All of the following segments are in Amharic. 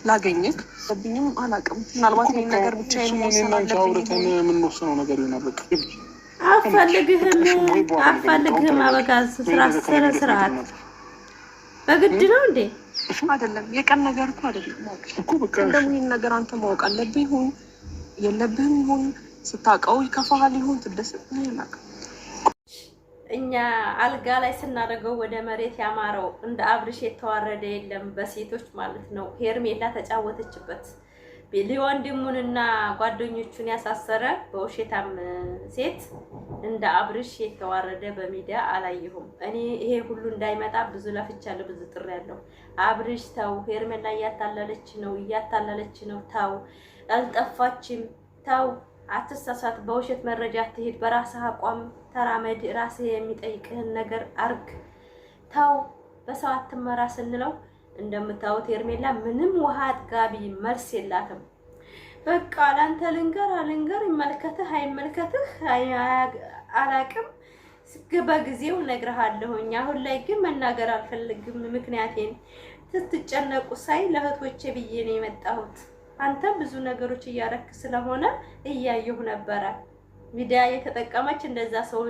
ላገኝክ ለብኝም አላውቅም። ምናልባት ይሄን ነገር ብቻ የሚወሰን አለብኝ። የምንወስነው ነገር ይሆናል። በቃ አፈልግህም አበጋዝ ስርዓት በግድ ነው እንዴ? አይደለም የቀን ነገር እኮ አይደለም እኮ በቃ እንደው ይሄን ነገር አንተ ማወቅ አለብህ። ይሁን የለብህም ይሁን ስታውቀው ይከፋሃል ይሁን ትደሰትልህ ያላቀ እኛ አልጋ ላይ ስናደርገው ወደ መሬት ያማረው እንደ አብርሽ የተዋረደ የለም በሴቶች ማለት ነው። ሄርሜላ ተጫወተችበት። ወንድሙንና ጓደኞቹን ያሳሰረ በውሸታም ሴት እንደ አብርሽ የተዋረደ በሚዲያ አላየሁም። እኔ ይሄ ሁሉ እንዳይመጣ ብዙ ለፍቻለሁ፣ ብዙ ጥሬያለሁ። አብርሽ ተው፣ ሄርሜላ እያታለለች ነው። ተው፣ አልጠፋችም። ተው፣ አትሳሳት፣ በውሸት መረጃ አትሄድ፣ በራስህ አቋም ተራመድ፣ ራስህ የሚጠይቅህን ነገር አርግ። ተው፣ በሰው አትመራ ስንለው እንደምታዩት ሄርሜላ ምንም ውሃ አጥጋቢ መልስ የላትም። በቃ ላንተ ልንገር ይመልከትህ አይመልከትህ አላቅም፣ በጊዜው እነግርሃለሁኝ። አሁን ላይ ግን መናገር አልፈልግም። ምክንያቴን ስትጨነቁ ሳይ ለእህቶቼ ብዬ ነው የመጣሁት። አንተ ብዙ ነገሮች እያረክ ስለሆነ እያየሁ ነበረ። ሚዲያ የተጠቀመች እንደዛ ሰውን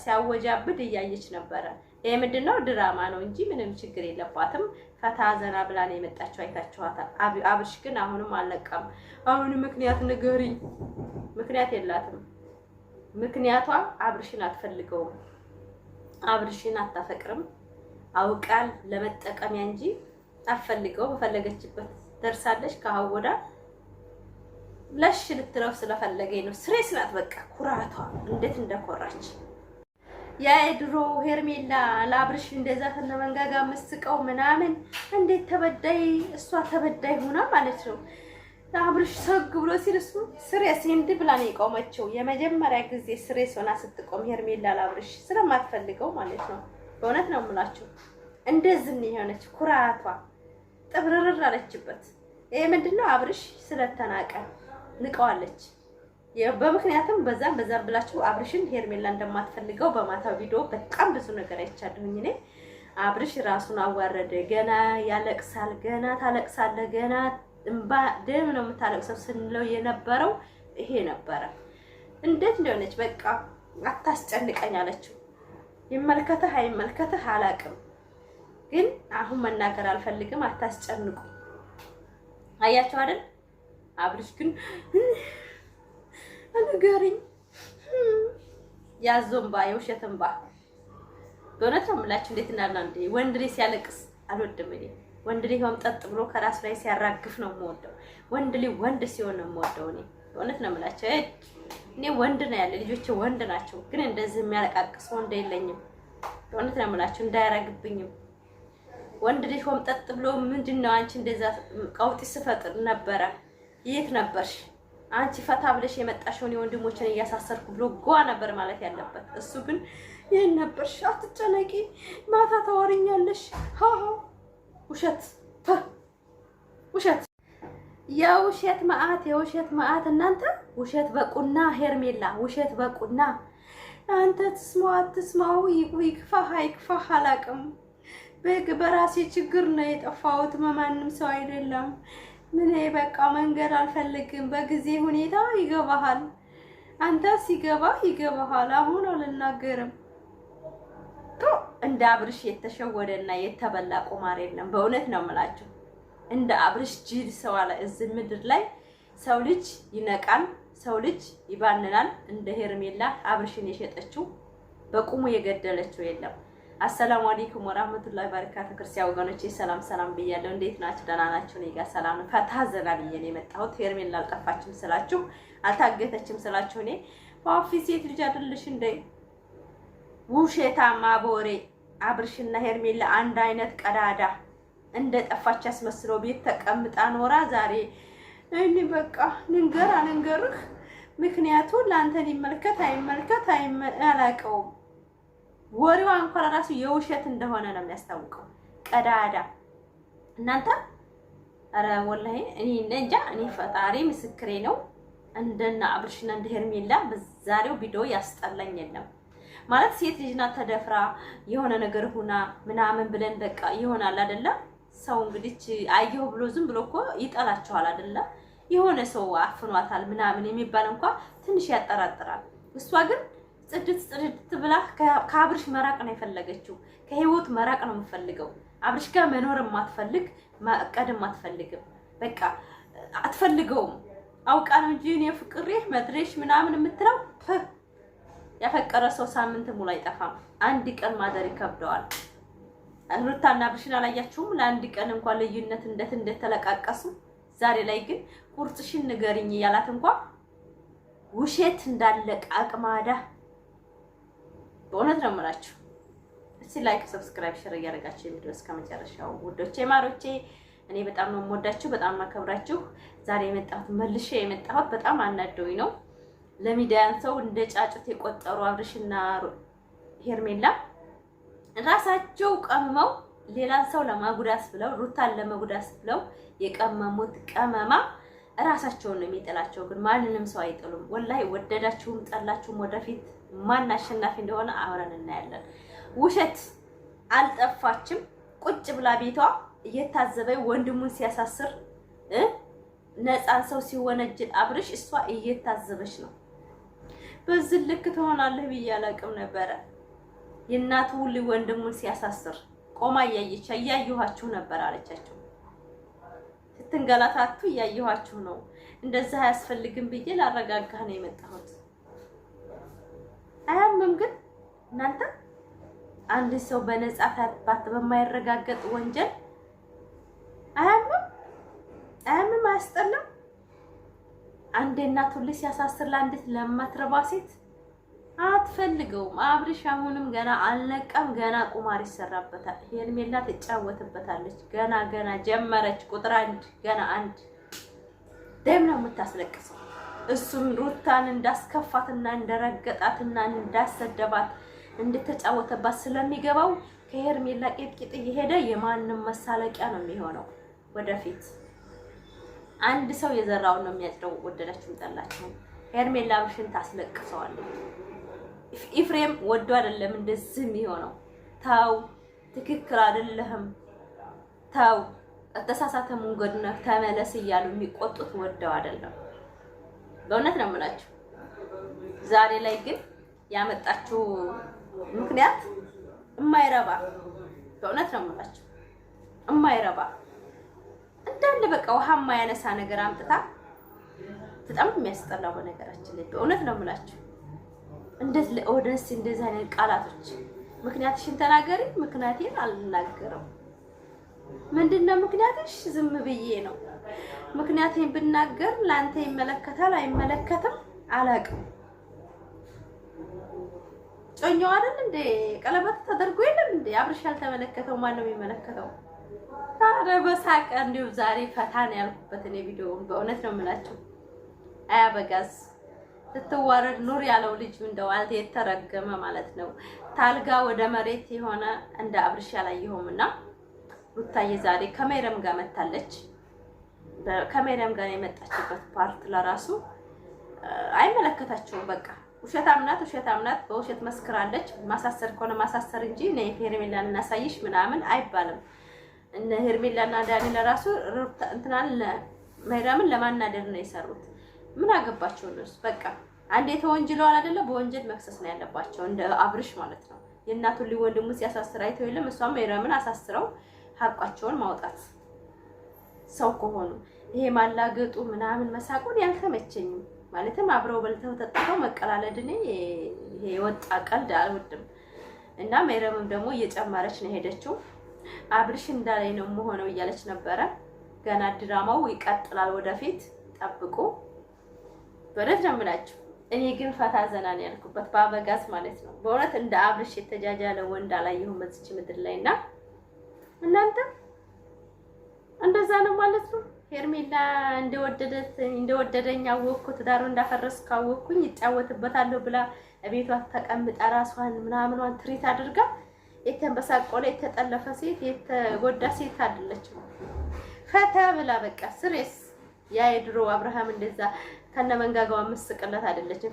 ሲያወጃብድ እያየች ነበረ። ይሄ ምንድነው? ድራማ ነው እንጂ ምንም ችግር የለባትም። ፈታ ዘና ብላ ነው የመጣችው። አይታችኋታል። አብርሽ ግን አሁንም አልለቀም። አሁን ምክንያት ንገሪ። ምክንያት የላትም። ምክንያቷ አብርሽን አትፈልገውም፣ አብርሽን አታፈቅርም። አውቃል ለመጠቀሚያ እንጂ አትፈልገው። በፈለገችበት ደርሳለች። ከአወዳ ለሽ ልትለው ስለፈለገኝ ነው። ስሬስ ናት በቃ ኩራቷ እንዴት እንደኮራች። ያ የድሮ ሄርሜላ ለአብርሽ እንደዛ ተነመንጋጋ መስቀው ምናምን እንዴት ተበዳይ እሷ ተበዳይ ሆና ማለት ነው። አብርሽ ሰግ ብሎ ሲል እሱ ስሬስ እንድ ብላ ነው የቆመችው። የመጀመሪያ ጊዜ ስሬስ ሆና ስትቆም ሄርሜላ ለአብርሽ ስለማትፈልገው ማለት ነው። በእውነት ነው የምላችሁ። እንደዚህ ነው የሆነች ኩራቷ ጥብርር አለችበት። ይሄ ምንድነው? አብርሽ ስለተናቀ ንቀዋለች። በምክንያቱም በዛም ብላችሁ አብርሽን ሄርሜላ እንደማትፈልገው በማታው ቪዲዮ በጣም ብዙ ነገር አይቻለሁኝ እኔ። አብርሽ ራሱን አዋረደ። ገና ያለቅሳል፣ ገና ታለቅሳለህ፣ ገና እንባ ደም ነው የምታለቅሰው ስንለው የነበረው ይሄ ነበረ። እንዴት እንደሆነች በቃ አታስጨንቀኝ አለችው። ይመልከተህ አይመልከተህ አላቅም፣ ግን አሁን መናገር አልፈልግም፣ አታስጨንቁ። አያችሁ አይደል? አብርሽ ግን አንገሪኝ ያዞምባ የውሸትምባ በእውነት ነው የምላችሁ። እንዴት እንዳልና እንዴ ወንድ ልጅ ሲያለቅስ አልወድም እኔ። ወንድ ልጅ ጠጥ ብሎ ከራስ ላይ ሲያራግፍ ነው የምወደው። ወንድ ልጅ ወንድ ሲሆን ነው የምወደው እኔ። በእውነት ነው የምላችሁ። እኔ ወንድ ነው ያለ ልጆቼ ወንድ ናቸው፣ ግን እንደዚህ የሚያለቃቅስ ወንድ የለኝም። በእውነት ነው የምላችሁ። እንዳያረግብኝም ወንድ ልጅ ጠጥ ብሎ ምንድነው አንቺ እንደዛ ቀውጢ ስፈጥር ነበረ? የት ነበርሽ አንቺ? ፈታ ብለሽ የመጣሽውን የወንድሞችን እያሳሰርኩ ብሎ ጓ ነበር ማለት ያለበት። እሱ ግን ይሄን ነበርሽ፣ አትጨነቂ፣ ማታ ታወሪኛለሽ። ሃሃ ውሸት ውሸት፣ የውሸት መዓት እናንተ። ውሸት በቁና ሄርሜላ፣ ውሸት በቁና። አንተ ትስማው አትስማው ይክፋህ አላቅም። በራሴ ችግር ነው የጠፋሁት፣ ማንም ሰው አይደለም። ምን በቃ መንገድ አልፈልግም። በጊዜ ሁኔታ ይገባሃል። አንተ ይገባሃል። አሁን አልናገርም። እንደ አብርሽ የተሸወደና የተበላ ቁማር የለም። በእውነት ነው የምላችሁ። እንደ አብርሽ ጅል ሰው አለ እዚህ ምድር ላይ። ሰው ልጅ ይነቃል፣ ሰው ልጅ ይባንናል። እንደ ሄርሜላ አብርሽን የሸጠችው በቁሙ የገደለችው የለም። አሰላሙ አለይኩም ወራህመቱላሂ ወበረካቱ። ክርስቲያን ወገኖቼ ሰላም ብያለሁ። እንዴት ናችሁ? ደህና ናችሁ? እኔ ጋር ሰላም ነው። ፈታ ዘና ብዬ ነው የመጣሁት። ሄርሜላ አልጠፋችም ስላችሁ፣ አልታገተችም ስላችሁ እኔ በኦፊስ ሴት ልጅ አይደለሽ እንደ ውሸታማ በወሬ አብርሽና ሄርሜላ አንድ አይነት ቀዳዳ እንደ ጠፋች አስመስለው ቤት ተቀምጣ ኖራ ዛሬ እኔ በቃ ልንገርህ ምክንያቱም ላንተ ሊመልከት አይመልከት አላውቀውም። ወሬዋ እንኳን ራሱ የውሸት እንደሆነ ነው የሚያስታውቀው። ቀዳዳ እናንተ። አረ ወላሂ እኔ እንጃ። እኔ ፈጣሪ ምስክሬ ነው። እንደና አብርሽና እንደ ሄርሜላ በዛሬው ቪዲዮ ያስጠላኝ የለም ማለት ሴት ልጅ ናት ተደፍራ የሆነ ነገር ሁና ምናምን ብለን በቃ ይሆናል አይደለ? ሰው እንግዲህ አየሁ ብሎ ዝም ብሎ እኮ ይጠላቸዋል አይደለ? የሆነ ሰው አፍኗታል ምናምን የሚባል እንኳን ትንሽ ያጠራጥራል። እሷ ግን ጽድት ብላ ከአብርሽ መራቅ ነው የፈለገችው። ከህይወት መራቅ ነው የምፈልገው። አብርሽ ጋር መኖር ማትፈልግ ማቀድም አትፈልግም። በቃ አትፈልገውም። አውቃ ነው እንጂ እኔ ፍቅሬ መድረሽ ምናምን የምትለው ያፈቀረ ሰው ሳምንት ሙሉ አይጠፋም። አንድ ቀን ማደር ይከብደዋል። ሩታና አብርሽን አላያችሁም? ለአንድ ቀን እንኳን ልዩነት እንደተለቃቀሱ። ዛሬ ላይ ግን ቁርጥሽን ንገሪኝ ያላት እንኳን ውሸት እንዳለቀ አቅማዳ። በእውነት ነው የምላችሁ። እስቲ ላይክ፣ ሰብስክራይብ፣ ሼር እያደረጋችሁ የቪዲዮ እስከ መጨረሻው ውዶቼ ማሮቼ፣ እኔ በጣም ነው የምወዳችሁ፣ በጣም ማከብራችሁ። ዛሬ መልሼ የመጣሁት በጣም አናደውኝ ነው። ለሚዲያን ሰው እንደ ጫጩት የቆጠሩ አብርሽና ሄርሜላ ራሳቸው ቀመው ሌላን ሰው ለማጉዳት ብለው ሩታን ለማጉዳት ብለው የቀመሙት ቀመማ ራሳቸውን ነው የሚጥላቸው። ግን ማንንም ሰው አይጥሉም። ወላሂ ወደዳችሁም ጠላችሁም ወደፊት ማን አሸናፊ እንደሆነ አብረን እናያለን። ውሸት አልጠፋችም። ቁጭ ብላ ቤቷ እየታዘበኝ ወንድሙን ሲያሳስር ነፃን ሰው ሲወነጅል አብርሽ እሷ እየታዘበች ነው። በዚህ ልክ ትሆናለህ ብዬ አላቅም ነበረ። የእናቱ ሁሉ ወንድሙን ሲያሳስር ቆማ እያየኋችሁ ነበር አለቻቸው። ስትንገላታቱ እያየኋችሁ ነው። እንደዛ አያስፈልግም ብዬ ላረጋጋህ ነው የመጣሁት። አያምም ግን እናንተ አንድ ሰው በነፃ ታባት በማይረጋገጥ ወንጀል አያምም አያስጠላም? አንዴ እናቱ ልጅ ሲያሳስር ለአንዲት ለማትረባ ሴት አትፈልገውም። አብርሽ አሁንም ገና አልነቃም። ገና ቁማር ይሰራበታል። ሄርሜላ ትጫወትበታለች። ገና ጀመረች። ቁጥር 1 ገና 1 ደም ነው የምታስለቅሰው። እሱም ሩታን እንዳስከፋትና እንደረገጣትና እንዳሰደባት እንድትጫወተባት ስለሚገባው ከሄርሜላ ቂጥቂጥ እየሄደ የማንም መሳለቂያ ነው የሚሆነው። ወደፊት አንድ ሰው የዘራውን ነው የሚያጭደው። ወደዳችሁም ጠላችሁም ሄርሜላ አብርሽን ታስለቅሰዋለች። ኢፍሬም ወዶ አይደለም እንደዚህ የሚሆነው። ታው ትክክል አይደለም፣ ታው ተሳሳተ መንገድ ነው ተመለስ እያሉ የሚቆጡት ወደው አይደለም። በእውነት ነው የምላችሁ። ዛሬ ላይ ግን ያመጣችው ምክንያት የማይረባ በእውነት ነው የምላችሁ፣ የማይረባ እንዳለ በቃ ውሃ የማያነሳ ነገር አምጥታ በጣም የሚያስጠላው። በነገራችን ላይ በእውነት ነው የምላችሁ እንዴት ለኦዲየንስ እንደዚህ አይነት ቃላቶች ምክንያትሽን ተናገሪ። ምክንያቴን አልናገረው። ምንድነው ምክንያትሽ? ዝም ብዬ ነው። ምክንያቴን ብናገር ላንተ ይመለከታል አይመለከትም አላውቅም። ጮኛው አይደል እንዴ? ቀለበት ተደርጎ የለም እንዴ? አብርሽ ያልተመለከተው ማን ነው የሚመለከተው? ታዲያ በሳቀ እንዲሁ ዛሬ ፈታን ያልኩበት እኔ ቪዲዮውን በእውነት ነው የምላችሁ። አያበጋዝ ስትዋረድ ኑር ያለው ልጅ እንደው የተረገመ ማለት ነው። ታልጋ ወደ መሬት የሆነ እንደ አብርሽ ያላየሁምና ሩታዬ ዛሬ ከሜረም ጋር መታለች። ከሜረም ጋር የመጣችበት ፓርት ለራሱ አይመለከታቸውም። በቃ ውሸታም ናት፣ በውሸት መስክራለች። ማሳሰር ከሆነ ማሳሰር እንጂ ነይ ሄርሜላን እናሳይሽ ምናምን አይባልም። እነ ሄርሜላና ዳኒ ለራሱ እንትናን ሜረምን ለማናደር ነው የሰሩት። ምን አገባቸው እነሱ? በቃ አንዴ ተወንጅለዋል አይደለ? በወንጀል መክሰስ ነው ያለባቸው፣ እንደ አብርሽ ማለት ነው። የእናቱን ልጅ ወንድሙ ሲያሳስር አይተው የለም? እሷም ሜረምን አሳስረው ሀቋቸውን ማውጣት። ሰው ከሆኑ ይሄ ማላገጡ ምናምን መሳቁን ያልተመቸኝም። ማለትም አብረው በልተው ተጣጣው መቀላለድ እኔ ይሄ ወጣ ቀልድ አልወድም። እና ሜረምም ደግሞ እየጨመረች ነው ሄደችው። አብርሽ እንዳላይ ነው መሆነው እያለች ነበረ። ገና ድራማው ይቀጥላል ወደፊት ጠብቁ። በእውነት ነው የምላችሁ። እኔ ግን ፈታ ዘና ነው ያልኩበት በአበጋዝ ማለት ነው። በእውነት እንደ አብርሽ የተጃጃለ ወንድ አላየሁም በዚች ምድር ላይና እናንተ እንደዛ ነው ማለት ነው። ሄርሜላ እንደወደደኝ አወቅኩት፣ ዳሩ እንዳፈረስኩ አወቅኩኝ፣ ይጫወትበታለሁ ብላ ቤቷ ተቀምጣ ራሷን ምናምኗን ትሪት አድርጋ የተንበሳቆለ የተጠለፈ ሴት የተጎዳ ሴት አይደለችም። ፈታ ብላ በቃ ስሬስ ያ የድሮ አብርሃም እንደዛ ከነመንጋጋው መስቀለት አይደለችም።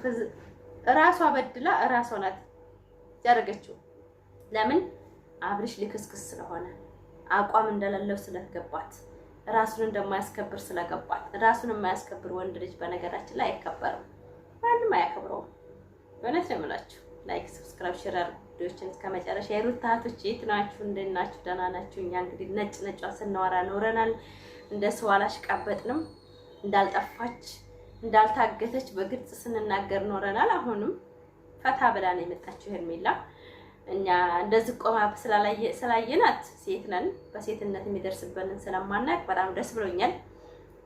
ራሷ በድላ ራሷ ናት ያደረገችው። ለምን? አብርሽ ልክስክስ ስለሆነ አቋም እንደሌለው ስለገባት ራሱን እንደማያስከብር ስለገባት ራሱን የማያስከብር ወንድ ልጅ በነገራችን ላይ አይከበርም፣ ማንም አያከብረውም። በእውነት ነው የምላችሁ። ላይክ ሰብስክራይብ ሼር አድርጉ ቪዲዮችን እስከ መጨረሻ። የሩታ እህቶች የት ናችሁ? እንዴት ናችሁ? ደህና ናችሁ? እኛ እንግዲህ ነጯን ስናወራ ኖረናል። እንደ ሰው አላሽቃበጥንም። እንዳልጠፋች እንዳልታገተች በግልጽ ስንናገር ኖረናል። አሁንም ፈታ ብላ ነው የመጣችው ሄርሜላ። እኛ እንደዚህ ቆማ ስላየናት ሴት ነን፣ በሴትነት የሚደርስበንን ስለማናውቅ በጣም ደስ ብሎኛል።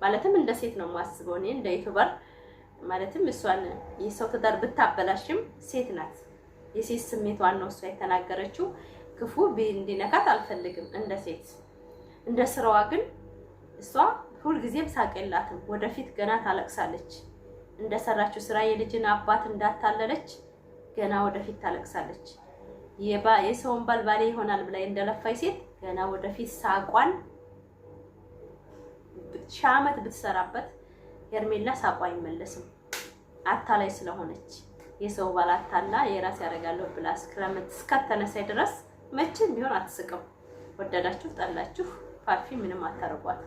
ማለትም እንደ ሴት ነው የማስበው እኔ እንደ ዩቲዩበር። ማለትም እሷን የሰው ትዳር ብታበላሽም ሴት ናት። የሴት ስሜቷን ነው እሷ የተናገረችው። ክፉ እንዲነካት አልፈልግም እንደ ሴት። እንደ ስራዋ ግን እሷ ሁልጊዜም ሳቅ የላትም። ወደፊት ገና ታለቅሳለች። እንደሰራችው ስራ የልጅን አባት እንዳታለለች ገና ወደፊት ታለቅሳለች። የሰውን ባልባሌ ይሆናል ብላ እንደለፋይ ሴት ገና ወደፊት ሳቋን ሻመት ብትሰራበት ሄርሜላ ሳቋ አይመለስም። አታላይ ስለሆነች የሰው ባል አታላ የራስ ያደርጋለሁ ብላ እስከተነሳይ ድረስ መቼም ቢሆን አትስቅም። ወደዳችሁ ጠላችሁ ፋፊ ምንም አታረጓት።